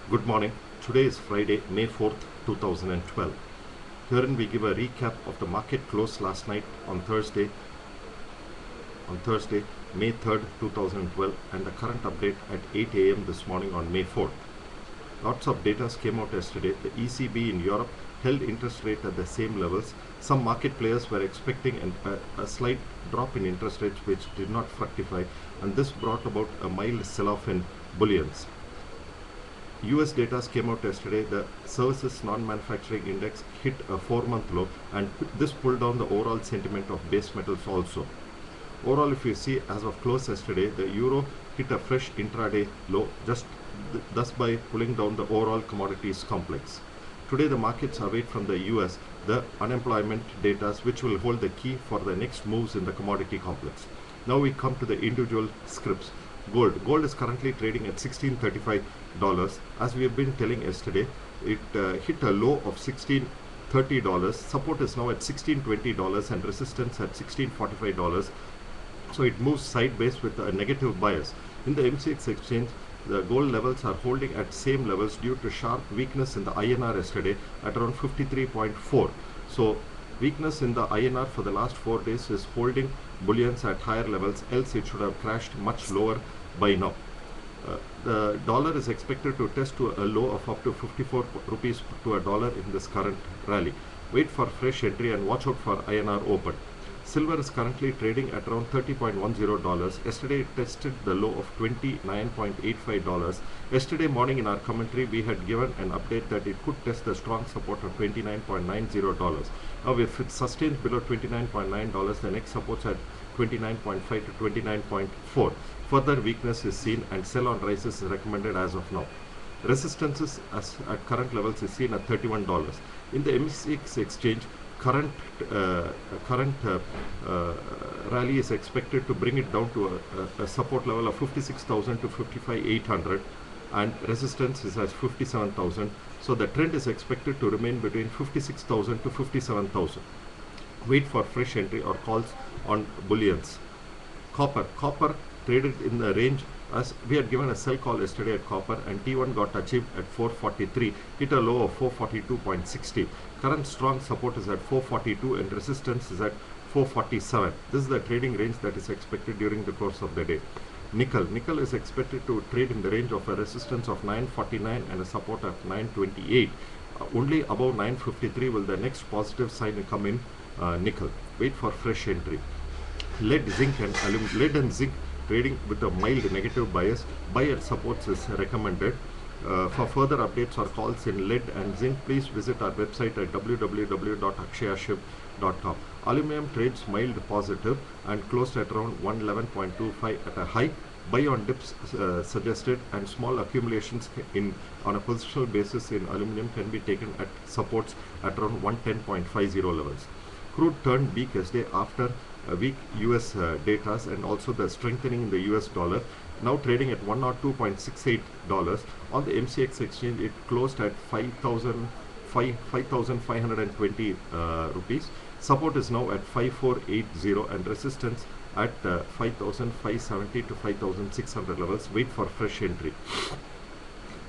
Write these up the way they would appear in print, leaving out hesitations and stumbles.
Good morning. Today is Friday, May 4th, 2012. Herein we give a recap of the market close last night on Thursday, May 3rd, 2012, and the current update at 8 a.m. this morning on May 4th. Lots of data came out yesterday. The ECB in Europe held interest rate at the same levels. Some market players were expecting a slight drop in interest rates, which did not fructify, and this brought about a mild sell-off in bullions. US data came out yesterday. The services non-manufacturing index hit a 4-month low, and this pulled down the overall sentiment of base metals also. Overall, if you see, as of close yesterday, the euro hit a fresh intraday low, thus by pulling down the overall commodities complex. Today, the markets await from the US the unemployment data, which will hold the key for the next moves in the commodity complex. Now we come to the individual scripts. Gold is currently trading at $1635. As we have been telling yesterday, it hit a low of $1630. Support is now at $1620 and resistance at $1645. So it moves sideways with a negative bias. In the MCX exchange, the gold levels are holding at same levels due to sharp weakness in the INR yesterday at around 53.4. So weakness in the INR for the last 4 days is holding bullions at higher levels, else it should have crashed much lower by now. The dollar is expected to test to a low of up to 54 rupees to a dollar in this current rally. Wait for fresh entry and watch out for INR open. Silver is currently trading at around $30.10. Yesterday it tested the low of $29.85. Yesterday morning in our commentary we had given an update that it could test the strong support of $29.90. Now if it sustains below $29.9, the next support's at 29.5 to 29.4. Further weakness is seen and sell on rises is recommended as of now. Resistances at current levels is seen at $31. In the MCX exchange, current rally is expected to bring it down to a support level of 56,000 to 55,800, and resistance is at 57,000. So the trend is expected to remain between 56,000 to 57,000. Wait for fresh entry or calls on bullions. Copper traded in the range, as we had given a sell call yesterday at copper, and T1 got achieved at 443, hit a low of 442.60. Current strong support is at 442 and resistance is at 447. This is the trading range that is expected during the course of the day. Nickel is expected to trade in the range of a resistance of 949 and a support of 928. Only above 953 will the next positive sign come in nickel. Wait for fresh entry. Lead and zinc trading with a mild negative bias. Buy at supports is recommended. For further updates or calls in lead and zinc, please visit our website at www.akshayaship.com. Aluminum trades mild positive and closed at around 111.25 at a high. Buy on dips suggested, and small accumulations on a positional basis in aluminum can be taken at supports at around 110.50 levels. Crude turned weak yesterday after weak US data and also the strengthening in the US dollar. Now trading at $102.68. On the MCX exchange, it closed at 5,520 rupees. Support is now at 5,480 and resistance at 5,570 to 5,600 levels. Wait for fresh entry.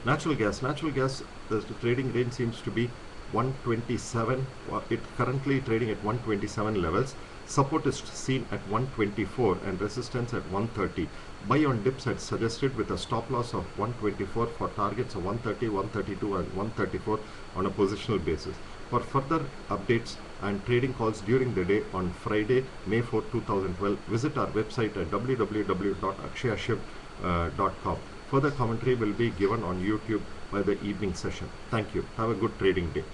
Natural gas, the trading range seems to be 127. It currently trading at 127 levels. Support is seen at 124 and resistance at 130. Buy on dips as suggested with a stop loss of 124 for targets of 130, 132 and 134 on a positional basis. For further updates and trading calls during the day on Friday, May 4, 2012, visit our website at www.akshayaship.com. Further commentary will be given on YouTube by the evening session. Thank you. Have a good trading day.